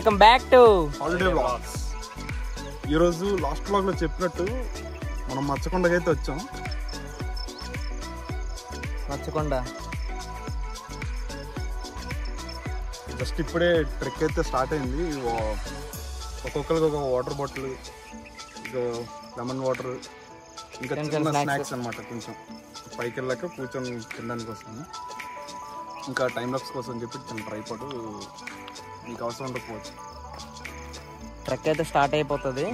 Welcome back to holiday vlogs. ఈరోజు last వ్లాగ్లో చెప్పినట్టు మనం మచ్చకొండకైతే వచ్చాం. మచ్చకొండ జస్ట్ ఇప్పుడే ట్రెక్ అయితే స్టార్ట్ అయింది. ఒక్కొక్కరికి ఒక వాటర్ బాటిల్, ఇంకా లెమన్ వాటర్, ఇంకా చిన్న స్నాక్స్ అనమాట. కొంచెం పైకి వెళ్ళాక కూర్చొని తినడానికి వస్తాను. ఇంకా టైం లాప్స్ కోసం చెప్పి చిన్న ట్రైపాడ్ మీకు అవసరం ఉండకపోవచ్చు. ట్రెక్ అయితే స్టార్ట్ అయిపోతుంది.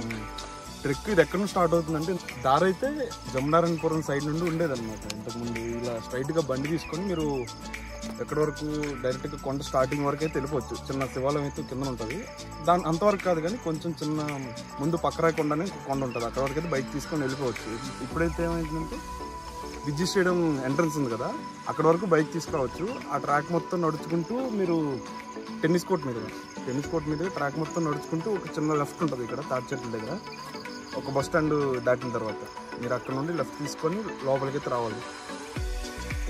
ట్రెక్ ఇది ఎక్కడ నుంచి స్టార్ట్ అవుతుందంటే, దారి అయితే జమనారాయణపురం సైడ్ నుండి ఉండేదన్నమాట. ఇంతకుముందు ఇలా స్ట్రైట్గా బండి తీసుకొని మీరు ఎక్కడి వరకు డైరెక్ట్గా కొండ స్టార్టింగ్ వరకు అయితే వెళ్ళిపోవచ్చు. చిన్న శివాలయం అయితే కింద ఉంటుంది. అంతవరకు కాదు కానీ కొంచెం చిన్న ముందు పక్కరాయి కొండ అని కొండ ఉంటుంది, అక్కడ వరకు అయితే బైక్ తీసుకొని వెళ్ళిపోవచ్చు. ఇప్పుడైతే ఏమైందంటే విజయ్ స్టేడియం ఎంట్రన్స్ ఉంది కదా, అక్కడ వరకు బైక్ తీసుకురావచ్చు. ఆ ట్రాక్ మొత్తం నడుచుకుంటూ మీరు టెన్నిస్ కోర్ట్ మీద ట్రాక్ మొత్తం నడుచుకుంటూ ఒక చిన్న లెఫ్ట్ ఉంటుంది ఇక్కడ తాటి చెట్ల దగ్గర. ఒక బస్ స్టాండ్ దాటిన తర్వాత మీరు అక్కడ నుండి లెఫ్ట్ తీసుకొని లోపలికి అయితే రావాలి.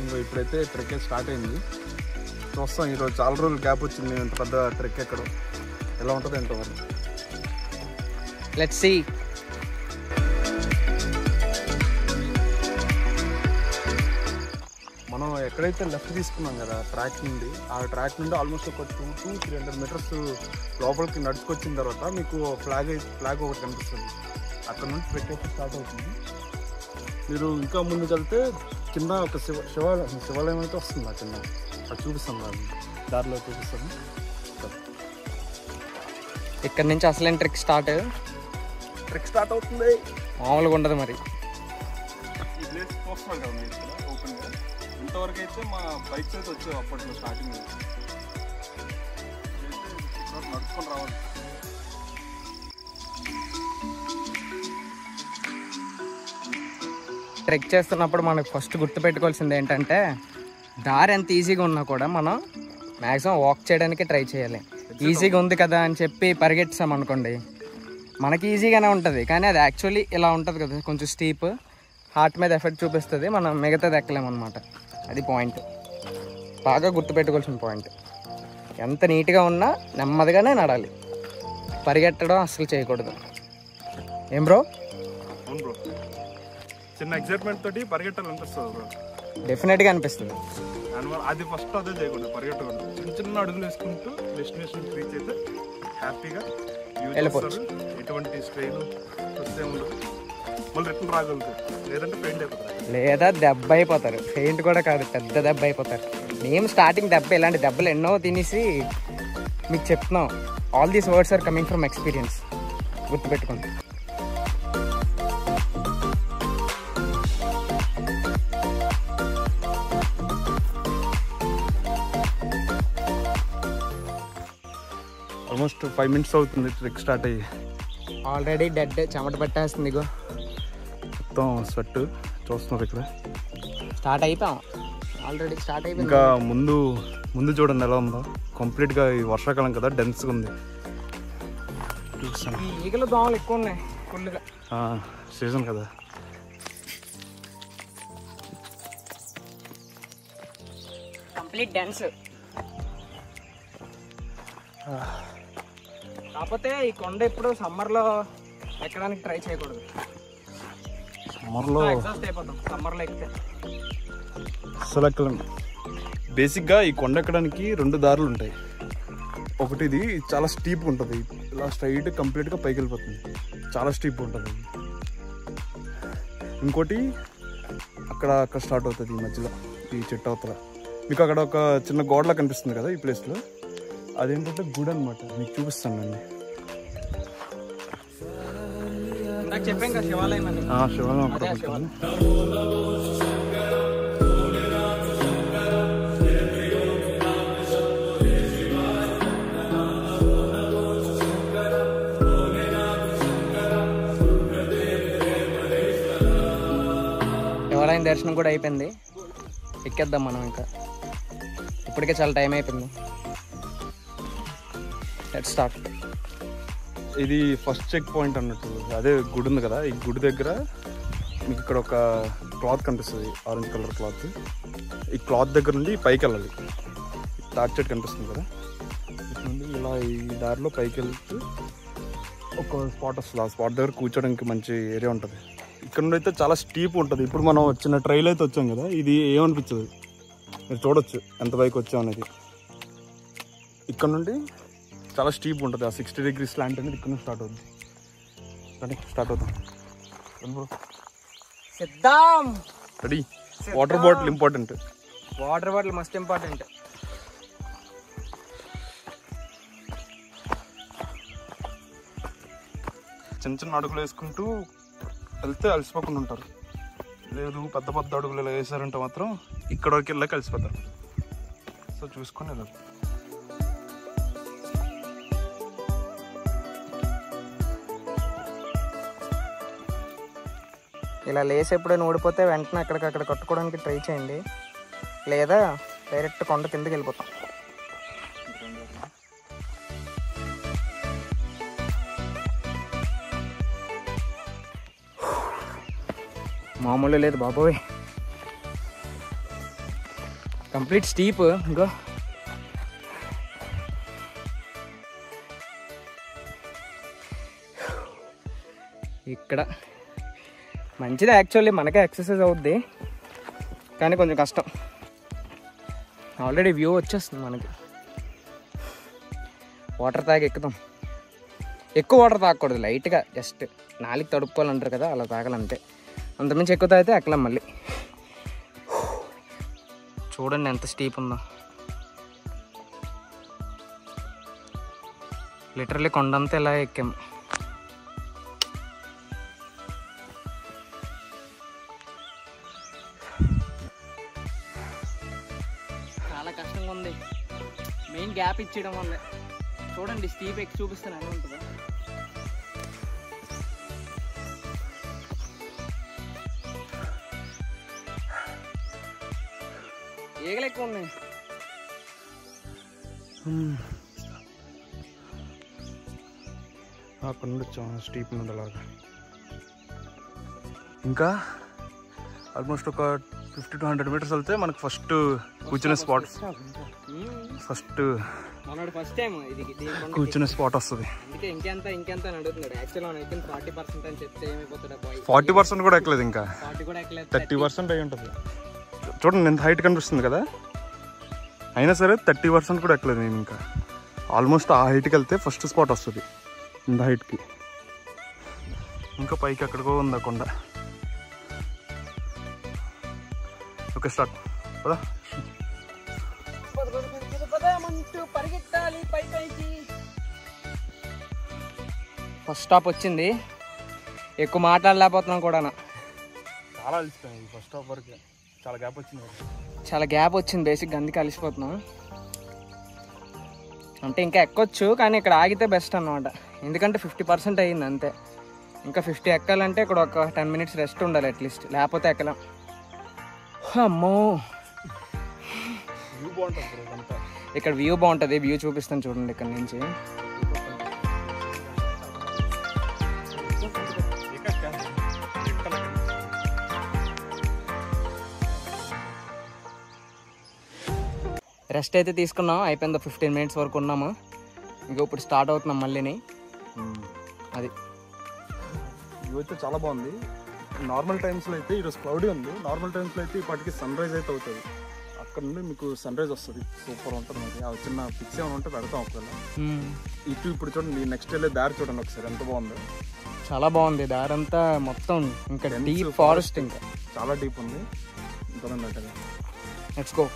ఇంకా ఇప్పుడైతే ట్రెక్ అయితే స్టార్ట్ అయింది. చూస్తాం, ఈరోజు చాలా రోజులు గ్యాప్ వచ్చింది. ఇంత పెద్ద ట్రెక్ ఎక్కడ ఎలా ఉంటుంది ఏంటో మరి. Let's see. మనం ఎక్కడైతే లెఫ్ట్ తీసుకున్నాం కదా ట్రాక్ నుండి, ఆ ట్రాక్ నుండి ఆల్మోస్ట్ ఒక 200-300 మీటర్స్ లోపలికి నడుచుకొచ్చిన తర్వాత మీకు ఫ్లాగ్ ఒకటి కనిపిస్తుంది. అక్కడ నుండి ట్రెక్ అయితే స్టార్ట్ అవుతుంది. మీరు ఇంకా ముందుకు వెళ్తే కింద ఒక శివాలయం అయితే వస్తుంది. ఆ కింద అది చూపిస్తాం, దారిలో చూపిస్తాను. ఇక్కడ నుంచి అసలైన ట్రెక్ స్టార్ట్ అవుతుంది. మామూలుగా ఉండదు మరి. ఈ ప్లేస్ చూస్తున్నాం కదా మీరు ఇక్కడ ఓపెన్గా. ఇంతవరకు అయితే మా బైక్స్ అయితే వచ్చాయి అప్పట్లో స్టార్టింగ్. నడుచుకొని రావాలి. ట్రెక్ చేస్తున్నప్పుడు మనకు ఫస్ట్ గుర్తుపెట్టుకోవాల్సింది ఏంటంటే, దారి ఎంత ఈజీగా ఉన్నా కూడా మనం మ్యాక్సిమం వాక్ చేయడానికి ట్రై చేయాలి. ఈజీగా ఉంది కదా అని చెప్పి పరిగెట్టాం అనుకోండి, మనకి ఈజీగానే ఉంటుంది కానీ అది యాక్చువల్లీ ఇలా ఉంటుంది కదా, కొంచెం స్టీప్, హార్ట్ మీద ఎఫెక్ట్ చూపిస్తుంది. మనం మిగతాది ఎక్కలేము అనమాట. అది పాయింట్, బాగా గుర్తుపెట్టుకోవాల్సిన పాయింట్. ఎంత నీట్గా ఉన్నా నెమ్మదిగానే నడాలి, పరిగెట్టడం అస్సలు చేయకూడదు. ఏం బ్రో? అవును బ్రో, చిన్న ఎక్సైట్మెంట్ తోటి పరిగెట్టాలనిపిస్తుంది బ్రో. డెఫినెట్గా అనిపిస్తుంది. అది ఫస్ట్ అదే చేయకూడదు, పరిగెట్టకూడదు. చిన్న అడుగులు వేసుకుంటూ డెస్టినేషన్ రీచ్ అయితే హ్యాపీగా వెళ్ళిపోవచ్చు. ఎటువంటి స్ట్రెయిన్ వస్తే ఉండదు, మళ్ళీ రిటర్న్ రాగలుగుతారు. లేదంటే పెయింట్ అయిపోతారు, లేదా దెబ్బ అయిపోతారు. పెయింట్ కూడా కాదు, పెద్ద దెబ్బ అయిపోతారు. మేము స్టార్టింగ్ ఇలాంటి దెబ్బలు ఎన్నో తినేసి మీకు చెప్తున్నాం. All these words are coming from experience, గుర్తుపెట్టుకోండి. ఆల్మోస్ట్ 5 minutes అవుతుంది ట్రెక్ స్టార్ట్ అయ్యి. ఆల్రెడీ డెడ్, చెమట పట్టేస్తుంది. ఇగో మొత్తం స్వెట్ చూస్తున్నారు ఇక్కడ. స్టార్ట్ అయిపోయాం, ఆల్రెడీ స్టార్ట్ అయిపోయింది. ఇంకా ముందు చూడండి ఎలా ఉందో. కంప్లీట్గా ఈ వర్షాకాలం కదా, డెన్స్గా ఉంది. ఈ ఈగలు దోమలు ఎక్కువ ఉన్నాయి ఫుల్గా, సీజన్ కదా. Complete dense. కాకపోతే ఈ కొండ ఇప్పుడు సమ్మర్లో ఎక్కడానికి ట్రై చేయకూడదు. సమ్మర్లో ఎగ్జాస్ట్ అయిపోతాం సమ్మర్లో ఎక్కితే. అసలు ఎక్కలేండి. బేసిక్గా ఈ కొండ ఎక్కడానికి 2 దారులు ఉంటాయి. ఒకటి ఇది చాలా స్టీప్ ఉంటుంది, ఇలా స్ట్రైట్ కంప్లీట్గా పైకి వెళ్ళిపోతుంది, చాలా స్టీప్ ఉంటుంది. ఇంకోటి అక్కడ స్టార్ట్ అవుతుంది ఈ మధ్యలో, ఈ చెట్టు అవతల. మీకు అక్కడ ఒక చిన్న గోడలా కనిపిస్తుంది కదా ఈ ప్లేస్లో, అదేంటంటే గుడి అనమాట. మీకు చూపిస్తాను అండి. చెప్పాం కదా శివాలయం అని. శివాలయం అక్కడ ఉంటుంది. శివాలయం దర్శనం కూడా అయిపోయింది, ఎక్కేద్దాం మనం. ఇంకా ఇప్పటికే చాలా టైం అయిపోయింది. Let's start. ఇది ఫస్ట్ చెక్ పాయింట్ అన్నట్టు. అదే గుడి ఉంది కదా, ఈ గుడి దగ్గర మీకు ఇక్కడ ఒక క్లాత్ కనిపిస్తుంది, ఆరెంజ్ కలర్ క్లాత్. ఈ క్లాత్ దగ్గర నుండి పైకి వెళ్ళాలి. తాటి చెట్టు కనిపిస్తుంది కదా, ఈ నుండి ఇలా ఈ దారిలో పైకి వెళ్తే ఒక స్పాట్ వస్తుంది. ఆ స్పాట్ దగ్గర కూర్చోడానికి మంచి ఏరియా ఉంటుంది. ఇక్కడ నుండి అయితే చాలా స్టీప్ ఉంటుంది. ఇప్పుడు మనం వచ్చిన ట్రైల్ అయితే వచ్చాం కదా, ఇది ఏమనిపించదు. మీరు చూడొచ్చు ఎంత పైకి వచ్చాం అనేది. ఇక్కడ నుండి చాలా స్టీప్ ఉంటుంది. ఆ 60 degrees స్లాంట్ అనేది ఇక్కడ నుంచి స్టార్ట్ అవుతుంది. రెడీ, స్టార్ట్ అవుతాం. సిద్ధం. Ready. Water bottle important. Water bottle must important. చిన్న చిన్న అడుగులు వేసుకుంటూ వెళ్తే అలసిపోకుండా ఉంటారు. లేదు పెద్ద పెద్ద అడుగులు ఇలా వేసారంటే మాత్రం ఇక్కడ వరకు వెళ్ళాక కలిసిపోతారు. సో చూసుకొని వెళ్ళాలి. ఇలా లేసి ఎప్పుడైనా ఓడిపోతే వెంటనే అక్కడికక్కడ కట్టుకోవడానికి ట్రై చేయండి, లేదా డైరెక్ట్ కొండ కిందకి వెళ్ళిపోతాం. మామూలు లేదు బాబోయ్, కంప్లీట్ స్టీప్. ఇంకో ఇక్కడ మంచిది యాక్చువల్లీ, మనకే ఎక్సర్సైజ్ అవుద్ది, కానీ కొంచెం కష్టం. ఆల్రెడీ వ్యూ వచ్చేస్తుంది మనకి. వాటర్ తాగి ఎక్కుతాం. ఎక్కువ వాటర్ తాగకూడదు, లైట్గా జస్ట్ నాలుగు తడుపుకోవాలంటారు కదా, అలా తాగాలంతే. అంతమించి ఎక్కువ తాగితే ఎక్కలేం మళ్ళీ. చూడండి ఎంత స్టీప్ ఉందో. లిటరల్లీ కొండంతా ఇలా ఎక్కాము. చాలా కష్టంగా ఉంది, మెయిన్ గ్యాప్ ఇచ్చేయడం వల్ల. చూడండి స్టీప్ ఎక్కి చూపిస్తాను అని ఉంటుందా. ఈగలు ఎక్కువ ఉన్నాయి. అక్కడ నుండి వచ్చాం స్టీప్ నుండి అలాగా. ఇంకా ఆల్మోస్ట్ ఒక 50 to 100 meters వెళ్తే మనకు ఫస్ట్ కూర్చునే స్పాట్, ఫస్ట్ టైం కూర్చునే స్పాట్ వస్తుంది. అందుకే ఇంకెంత అని అడుగుతున్నాడు. యాక్చువల్ మనం ఎక్కింది 40% అని చెప్తే ఏమైపోతుందా బాయ్? 40% కూడా ఎక్కలేదు, ఇంకా 40 కూడా ఎక్కలేదు, 30% అయి ఉంటుంది. చూడండి ఎంత హైట్ కనిపిస్తుంది కదా, అయినా సరే 30% కూడా ఎక్కలేదు నేను. ఇంకా ఆల్మోస్ట్ ఆ హైట్కి వెళ్తే ఫస్ట్ స్పాట్ వస్తుంది ఇంత హైట్కి. ఇంకా పైకి ఎక్కడికో ఉంది కొండ. ఓకే స్టార్ట్ కదా. ఫస్ట్ స్టాప్ వచ్చింది. ఎక్కువ మాట్లాడలేకపోతున్నాం కూడా. చాలా అలసిపోయింది ఫస్ట్ స్టాప్ వరకు. చాలా గ్యాప్ వచ్చింది బేసిక్గా, అందుకే అలసిపోతున్నాం. అంటే ఇంకా ఎక్కొచ్చు, కానీ ఇక్కడ ఆగితే బెస్ట్ అన్నమాట. ఎందుకంటే 50% అయ్యింది అంతే. ఇంకా 50 ఎక్కాలంటే ఇక్కడ ఒక 10 minutes రెస్ట్ ఉండాలి అట్లీస్ట్, లేకపోతే ఎక్కలేం. అమ్మో, ఇక్కడ వ్యూ బాగుంటుంది. వ్యూ చూపిస్తాను చూడండి ఇక్కడ నుంచి. రెస్ట్ అయితే తీసుకున్నాం, అయిపోయింది. 15 minutes వరకు ఉన్నాము. ఇంకా ఇప్పుడు స్టార్ట్ అవుతున్నాం మళ్ళీని. అది వ్యూ అయితే చాలా బాగుంది. నార్మల్ టైమ్స్లో అయితే ఈరోజు క్లౌడీ ఉంది. నార్మల్ టైమ్స్లో అయితే ఇప్పటికి సన్ రైజ్ అయితే అవుతుంది. అక్కడ నుండి మీకు సన్ రైజ్ వస్తుంది, సూపర్ ఉంటుంది. మరి ఆ చిన్న పిక్స్ ఏమైనా ఉంటే పెడతాం ఒకవేళ. ఇటు ఇప్పుడు చూడండి, నెక్స్ట్ వెళ్ళే దారి చూడండి ఒకసారి ఎంత బాగుందో. చాలా బాగుంది దారంతా మొత్తం. ఇంకా డీప్ ఫారెస్ట్, ఇంకా చాలా డీప్ ఉంది. ఇంకా లెట్స్ గో.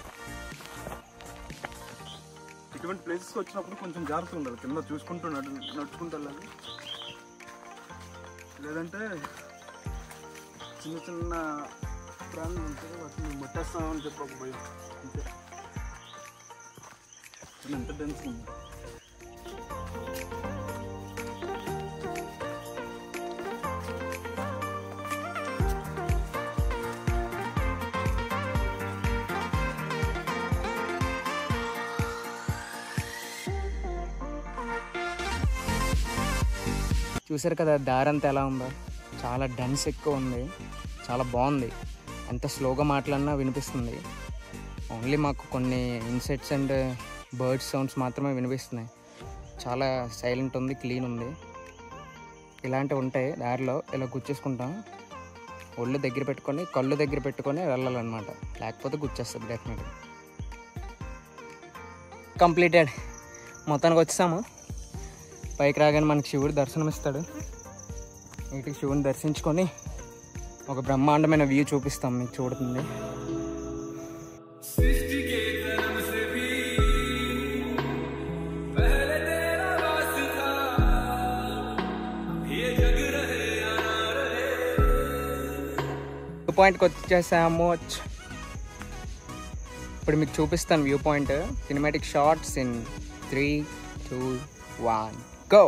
ఇటువంటి ప్లేసెస్కి వచ్చినప్పుడు కొంచెం జాగ్రత్తగా ఉండాలి. కింద చూసుకుంటూ నడుచుకుంటూ వెళ్ళాలి, లేదంటే చిన్న చిన్న ప్రాణులు ఉంటాయి, వాటిని ముట్టేస్తామని చెప్పి ఒక భయం అంతే. ఎంత డెన్స్ ఉంది. చూసారు కదా దారంతా ఎలా ఉందో, చాలా డెన్స్ ఎక్కువ ఉంది, చాలా బాగుంది. ఎంత స్లోగా మాట్లాడినా వినిపిస్తుంది. ఓన్లీ మాకు కొన్ని ఇన్సెక్ట్స్ అండ్ బర్డ్స్ సౌండ్స్ మాత్రమే వినిపిస్తున్నాయి. చాలా సైలెంట్ ఉంది, క్లీన్ ఉంది. ఇలాంటివి ఉంటాయి దారిలో, ఇలా గుచ్చేసుకుంటాం. ఒళ్ళు దగ్గర పెట్టుకొని, కళ్ళు దగ్గర పెట్టుకొని వెళ్ళాలన్నమాట, లేకపోతే గుచ్చేస్తుంది డెఫినెట్గా. కంప్లీటెడ్. మొత్తానికి వచ్చేసాము. పైకి రాగానే మనకి శివుడు దర్శనం ఇస్తాడు. ఇంటికి శివుని దర్శించుకొని ఒక బ్రహ్మాండమైన వ్యూ చూపిస్తాం మీకు, చూడుతుంది. వ్యూ పాయింట్కి వచ్చేసాము. ఇప్పుడు మీకు చూపిస్తాను view point. Cinematic shorts in 3, 2, 1 go.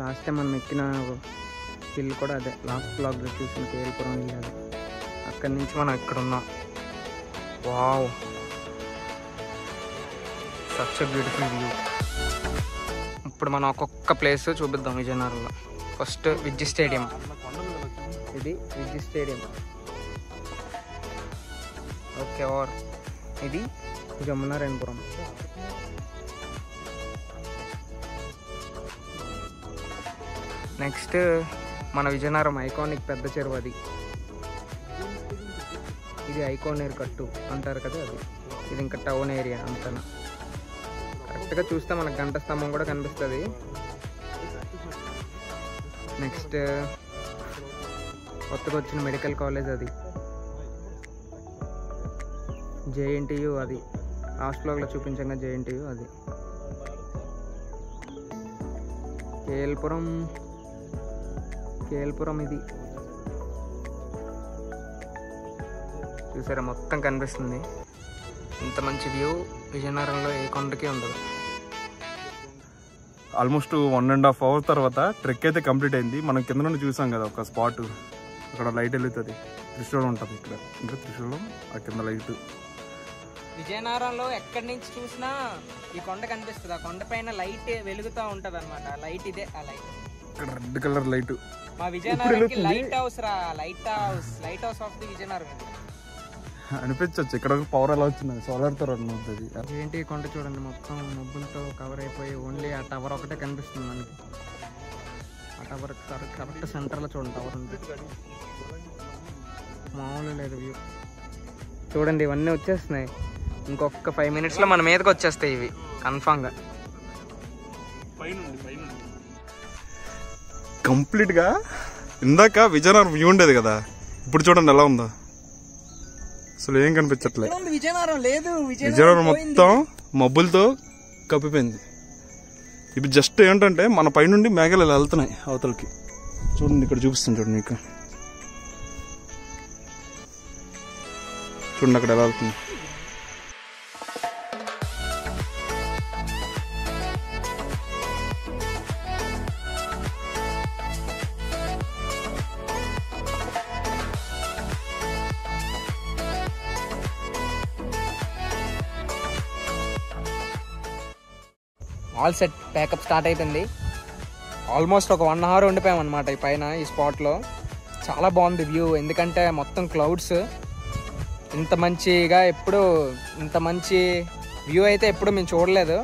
Last time మనం ఎక్కిన హిల్ కూడా అదే, లాస్ట్ బ్లాగ్లో చూసిన కేఎల్పురం హిల్ అదే. అక్కడి నుంచి మనం ఇక్కడ ఉన్నాం. Wow, such a beautiful view. ఇప్పుడు మనం ఒక్కొక్క ప్లేస్ చూపిద్దాం విజయనగరంలో. ఫస్ట్ విద్యుత్ స్టేడియం. ఇది విద్యుత్ స్టేడియం. ఓకే, ఓర్ ఇది జమునారాయణపురం. నెక్స్ట్ మన విజయనగరం ఐకానిక్ పెద్ద చెరువు అది. ఇది ఐకానిక్ కట్టు అంటారు కదా అది. ఇది ఇంకా టౌన్ ఏరియా అంతా. కరెక్ట్గా చూస్తే మనకు గంట స్తంభం కూడా కనిపిస్తుంది. నెక్స్ట్ కొత్తగా వచ్చిన మెడికల్ కాలేజ్ అది. జేఎన్టీయు అది, లాస్ట్ బ్లాగ్లో చూపించంగా జేఎన్టీయు అది. కేఎల్పురం ఇది చూసారా, మొత్తం కనిపిస్తుంది. ఇంత మంచి వ్యూ విజయనగరంలో ఏ కొండకి ఉండదు. ఆల్మోస్ట్ 1.5 hours తర్వాత ట్రెక్ అయితే కంప్లీట్ అయింది. మనం కింద నుండి చూసాం కదా ఒక స్పాట్, అక్కడ లైట్ వెళ్తుంది. త్రిశూలం ఉంటుంది ఇక్కడ, ఇంకా త్రిశూలం ఆ కింద లైట్. విజయనగరంలో ఎక్కడి నుంచి చూసినా ఈ కొండ కనిపిస్తుంది. ఆ కొండ పైన లైట్ వెలుగుతూ ఉంటది అనమాట. లైట్ ఇదే, ఆ లైట్ ఇక్కడ రెడ్ కలర్ లైట్. మా విజయనగరంకి లైట్ హౌస్ రా, light house of the Vizianagaram అనిపించవచ్చు. ఇక్కడ పవర్ ఎలా వచ్చింది, సోలార్ తో రన్ అవుతుంది. ఏంటి కొండ చూడండి, మొత్తం మబ్బులతో కవర్ అయిపోయి ఓన్లీ ఆ టవర్ ఒకటే కనిపిస్తుంది మనకి. ఆ టవర్ కరెక్ట్ సెంటర్లో చూడండి టవర్ ఉంది. మామూలు లేదు వ్యూ చూడండి. ఇవన్నీ వచ్చేస్తున్నాయి. ఇంకొక 5 minutesలో మన మీదకి వచ్చేస్తాయి ఇవి కన్ఫామ్గా. కంప్లీట్గా ఇందాక విజయనగరం వ్యూ ఉండేది కదా, ఇప్పుడు చూడండి ఎలా ఉందో. అసలు ఏం కనిపించట్లేదు. విజయనగరం లేదు, విజయనగరం మొత్తం మబ్బులతో కప్పిపోయింది. ఇప్పుడు జస్ట్ ఏంటంటే మన పైనుండి మేఘాలు ఇలా వెళ్తున్నాయి అవతలకి. చూడండి ఇక్కడ చూపిస్తాను చూడండి మీకు. చూడండి అక్కడ ఎలా వెళ్తుంది. ఆల్ సెట్, ప్యాకప్ స్టార్ట్ అయిపోయింది. ఆల్మోస్ట్ ఒక 1 hour ఉండిపోయాం అనమాట ఈ పైన, ఈ స్పాట్లో. చాలా బాగుంది వ్యూ, ఎందుకంటే మొత్తం క్లౌడ్స్. ఇంత మంచి వ్యూ అయితే ఎప్పుడు మేము చూడలేదు.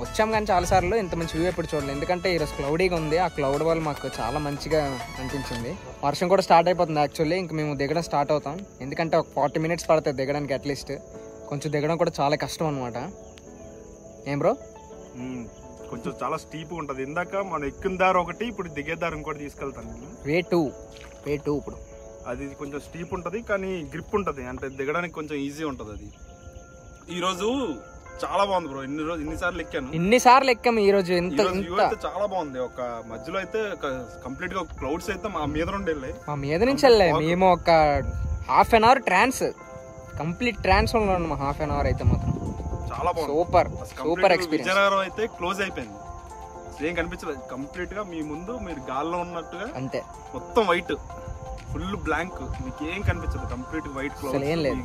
వచ్చాం కానీ చాలాసార్లు, ఇంత మంచి వ్యూ ఎప్పుడు చూడలేదు. ఎందుకంటే ఈరోజు క్లౌడీగా ఉంది. ఆ క్లౌడ్ వల్ల మాకు చాలా మంచిగా అనిపించింది. వర్షం కూడా స్టార్ట్ అయిపోతుంది యాక్చువల్లీ. ఇంక మేము దిగడం స్టార్ట్ అవుతాం, ఎందుకంటే ఒక 40 minutes పడుతుంది దిగడానికి అట్లీస్ట్. కొంచెం దిగడం కూడా చాలా కష్టం అనమాట. ఏం బ్రో? కొంచెం చాలా స్టీప్ ఉంటుంది. ఇందాక మనం ఎక్కిన దారి ఒకటి, ఇప్పుడు దిగే దారి ఇంకోటి తీసుకెళ్తాను నేను. వే టూ ఇప్పుడు అది కొంచెం స్టీప్ ఉంటుంది, కానీ గ్రిప్ ఉంటుంది, అంటే దిగడానికి కొంచెం ఈజీ ఉంటుంది. అది ఈ రోజు చాలా బాగుంది బ్రో. ఇన్నిసార్లు ఎక్కాము ఈ రోజు. చాలా బాగుంది. ఒక మధ్యలో అయితే కంప్లీట్ గా క్లౌడ్స్ అయితే మా మీద నుండి వెళ్ళాయి. మేము ఒక 1/2 an hour కంప్లీట్ ట్రాన్స్ లో ఉన్నాం. 1/2 an hour అయితే మాత్రం చాలా బాగుంది. Super experience. విజయనగరం అయితే క్లోజ్ అయిపోయింది. అసలు ఏం కనిపించలేదు, కంప్లీట్ గా మీ ముందు మీరు గాల్లో ఉన్నట్టుగా అంతే, మొత్తం వైట్, ఫుల్ బ్లాంక్, మీకు ఏం కనిపించదు, కంప్లీట్ వైట్ అసలు ఏం లేదు.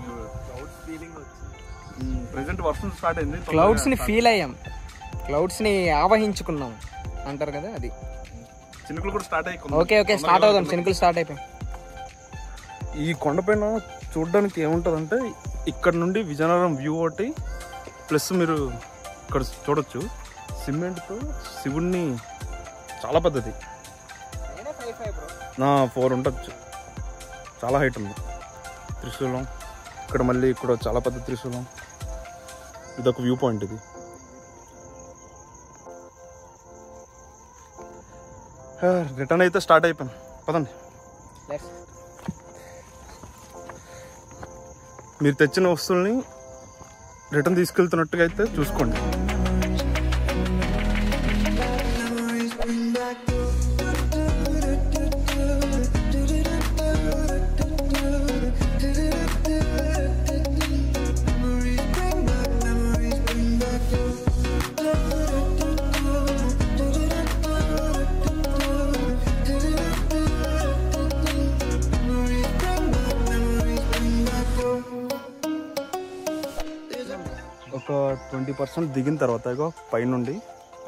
ప్రెసెంట్ వర్షం స్టార్ట్ అయింది, క్లౌడ్స్ ని ఫీల్ అయ్యాం, క్లౌడ్స్ ని ఆవహించుకున్నాం అంటారు కదా, అది. చినుకులు కూడా స్టార్ట్ అయ్యి ఓకే ఓకే స్టార్ట్ అవుదాం, చినుకులు స్టార్ట్ అయిపోయాయి. ఈ కొండపైన చూడడానికి ఏముంటుందంటే ఇక్కడ నుండి విజయనగరం వ్యూ ఒకటి, ప్లస్ మీరు ఇక్కడ చూడొచ్చు సిమెంట్తో శివుణ్ణి, చాలా పెద్దది, 4 ఉండొచ్చు, చాలా హైట్ ఉంది. త్రిశూలం ఇక్కడ, మళ్ళీ ఇక్కడ చాలా పెద్ద త్రిశూలం, ఇదొక వ్యూ పాయింట్. ఇది రిటర్న్ అయితే స్టార్ట్ అయిపోయాను, పదండి. మీరు తెచ్చిన వస్తువుల్ని రిటర్న్ తీసుకెళ్తున్నట్టుగా అయితే చూసుకోండి. ఒక 20% దిగిన తర్వాత, ఇగో పైనుండి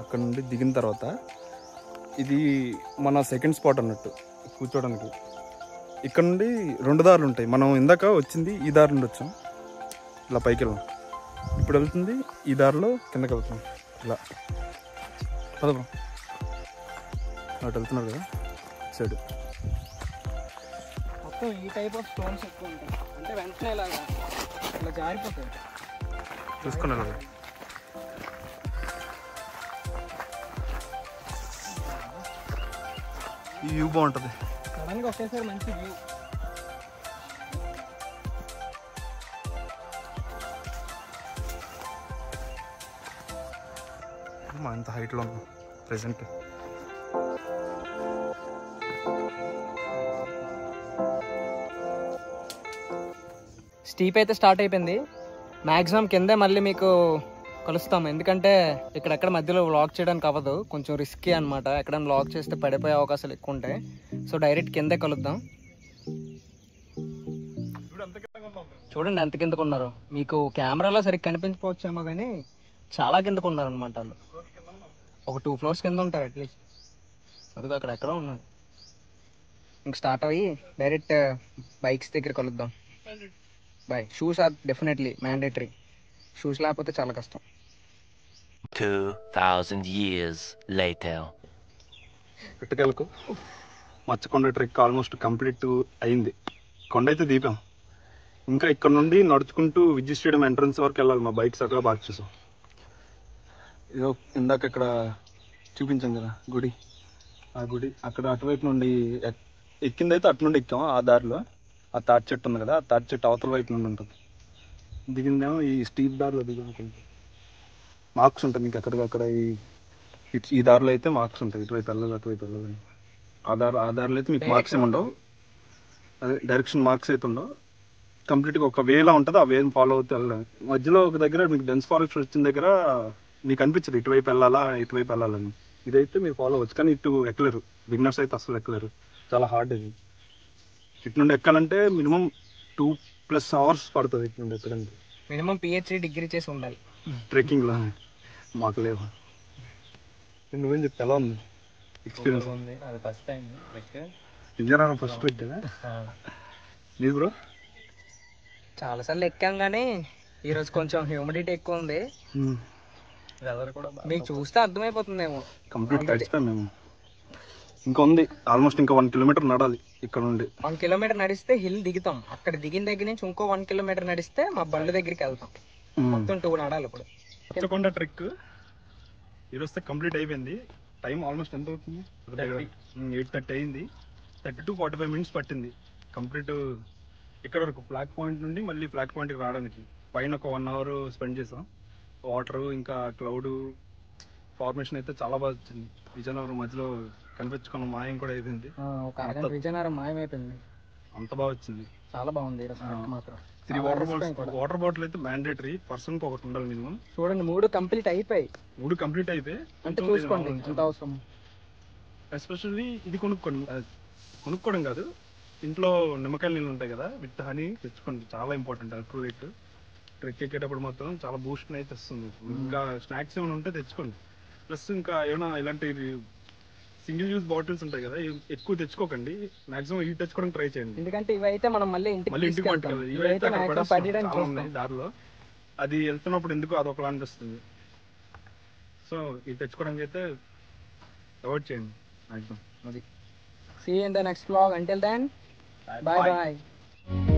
అక్కడ నుండి దిగిన తర్వాత, ఇది మన సెకండ్ స్పాట్ అన్నట్టు కూర్చోడానికి. ఇక్కడ నుండి 2 దారులు ఉంటాయి. మనం ఇందాక వచ్చింది ఈ దారి నుండి వచ్చాం, ఇలా పైకి వెళ్ళాం. ఇప్పుడు వెళ్తుంది ఈ దారిలో కిందకి వెళ్తాం, ఇలా పదం అటు వెళ్తున్నారు కదా సైడ్. మొత్తం ఈ టైప్ ఆఫ్ స్టోన్స్ ఎక్కువ ఉంటాయి, అంటే వెంటనే ఇలాగా ఇలా జారిపోతాయి. చూసుకున్నారు ఈ వ్యూ బాగుంటుంది. సడన్గా ఒకేసారి మంచి వ్యూ. మా ఎంత హైట్లో ఉన్నాం ప్రెసెంట్. స్టీప్ అయితే స్టార్ట్ అయిపోయింది, మ్యాక్సిమం కిందే మళ్ళీ మీకు కలుస్తాం, ఎందుకంటే ఇక్కడెక్కడ మధ్యలో వ్లాగ్ చేయడానికి అవ్వదు, కొంచెం రిస్కీ అనమాట. ఎక్కడైనా వ్లాగ్ చేస్తే పడిపోయే అవకాశాలు ఎక్కువ ఉంటాయి. సో డైరెక్ట్ కిందే కలుద్దాం. చూడండి ఎంత కిందకు ఉన్నారు, మీకు కెమెరాలో సరిగ్గా కనిపించకపోవచ్చేమో కానీ చాలా కిందకు ఉన్నారు అనమాట. వాళ్ళు ఒక 2 floors కింద ఉంటారు అట్లీస్ట్. అదిగో అక్కడ ఎక్కడో ఉన్నారు. ఇంక స్టార్ట్ అయ్యి డైరెక్ట్ బైక్స్ దగ్గర కలుద్దాం. Bye. Shoes are definitely mandatory, shoes లేకపోతే చాలా కష్టం. 2000 years later. ఎట్టుకెళ్ళకు మచ్చకొండ ట్రెక్ ఆల్మోస్ట్ కంప్లీట్ అయింది. కొండ అయితే దీపాం, ఇంకా ఇక్కడ నుండి నడుచుకుంటూ విద్యుత్ స్టేడియం ఎంట్రన్స్ వరకు వెళ్ళాలి. మా బైక్స్ అక్కడ పార్క్ చేసాం. ఏదో ఇందాక ఇక్కడ చూపించాం కదా గుడి, ఆ గుడి అక్కడ అటువైపు నుండి ఎక్కిందైతే అటు నుండి ఎక్కాం. ఆ దారిలో ఆ తాటి చెట్టు ఉంది కదా, ఆ తాటి చెట్టు అవతల వైపు నుండి ఉంటుంది. దిగిందేమో ఈ స్టీప్ దారిలో దిగి మార్క్స్ ఉంటాయి మీకు అక్కడికక్కడ. ఈ దారిలో అయితే మార్క్స్ ఉంటాయి, ఇటువైపు వెళ్ళాలి అటువైపు వెళ్ళాలి. ఆ దారిలో అయితే మీకు మార్క్స్ ఏమి ఉండవు, అదే డైరెక్షన్ మార్క్స్ అయితే ఉండవు. కంప్లీట్గా ఒక వేలా ఉంటుంది, ఆ వేని ఫాలో అవుతూ వెళ్ళాలి. మధ్యలో ఒక దగ్గర మీకు డెన్స్ ఫారెస్ట్ వచ్చిన దగ్గర మీకు అనిపించదు ఇటువైపు వెళ్ళాలా ఇటువైపు వెళ్ళాలని. ఇదైతే మీరు ఫాలో అవ్వచ్చు, కానీ ఇటు ఎక్కలేరు, బిగినర్స్ అయితే అసలు ఎక్కలేరు, చాలా హార్డ్ ఇది. ఇటు నుండి ఎక్కాలంటే మినిమం 2+ hours పడుతుంది ఇటు నుండి ఎక్కడానికి. మినిమం PhD డిగ్రీ చేసి ఉండాలి ట్రెక్కింగ్లో. మాకు లేవు. నువ్వేం చెప్పి ఎలా ఉంది ఎక్స్పీరియన్స్? అది ఫస్ట్ టైం విజయనగరం ఫస్ట్ పెట్టా నీది బ్రో? చాలాసార్లు ఎక్కాం కానీ ఈరోజు కొంచెం హ్యూమిడిటీ ఎక్కువ ఉంది. మీకు చూస్తే అర్థమైపోతుందేమో. కంప్లీట్ తడిచిపోయాం మేము. ఇంకా ఉంది ఆల్మోస్ట్, ఇంకా 1 kilometer నడాలి ఇక్కడ నుండి. 1 kilometer నడిస్తే హిల్ దిగుతాం. అక్కడ దిగిన దగ్గర నుంచి ఇంకో 1 kilometer నడిస్తే మా బండి దగ్గరికి వెళ్తాం. మొత్తం 2 నడాలి. ఇప్పుడు పచ్చకొండ ట్రెక్ ఈరోజు కంప్లీట్ అయిపోయింది. టైం ఆల్మోస్ట్ ఎంత అవుతుంది? 8:30 అయింది. 30 to 45 minutes పట్టింది కంప్లీట్ ఇక్కడ వరకు. ఫ్లాగ్ పాయింట్ నుండి మళ్ళీ ఫ్లాగ్ పాయింట్కి రావడానికి పైన ఒక 1 hour స్పెండ్ చేసాం. వాటర్ ఇంకా క్లౌడ్ ఫార్మేషన్ అయితే చాలా బాగా వచ్చింది. విజయనగరం మధ్యలో కనిపించుకున్న మాయం కూడా అయిపోయింది. విజయనగరం మాయమైపోయింది, అంత బాగా వచ్చింది, చాలా బాగుంది మాత్రం. 3 వాటర్ బాటిల్ అయితే మ్యాండేటరీ, పర్సన్ కి ఒకటి ఉండాలి మినిమం. చూడండి 3 కంప్లీట్ అయిపోయి 3 కంప్లీట్ అయితే అంటే చూసుకోండి ఎంత అవసరం. ఎస్పెషల్లీ ఇది కొనుక్కోవడం కాదు, ఇంట్లో నిమ్మకాయల నీళ్ళు ఉంటాయి కదా విత్ హనీ తెచ్చుకోండి, చాలా ఇంపార్టెంట్. అక్రూరేట్ ట్రెక్ ఎక్కేటప్పుడు మాత్రం చాలా బూస్ట్ అయితే ఇస్తుంది. ఇంకా స్నాక్స్ ఏమైనా ఉంటే తెచ్చుకోండి. ప్లస్ ఇంకా ఏమైనా ఇలాంటి సింగిల్ యూజ్ బాటిల్స్ ఉంటాయి కదా, ఎక్కువ తెచ్చుకోకండి. మాక్సిమం ఇవి తెచ్చుకోవడానికి ట్రై చేయండి, ఎందుకంటే ఇవైతే మనం మళ్ళీ ఇంటికి ఇంటికి పట్టుకెళ్ళదు. ఇవైతే అక్కడ పడేయడానికి చాలా ఉన్నాయి దారిలో, అది వెళ్తున్నప్పుడు ఎందుకు అదొకలా అనిపిస్తుంది. సో ఇది తెచ్చుకోవడానికి అయితే అవాయిడ్ చేయండి maximum. See you in the next vlog. Until then, bye bye.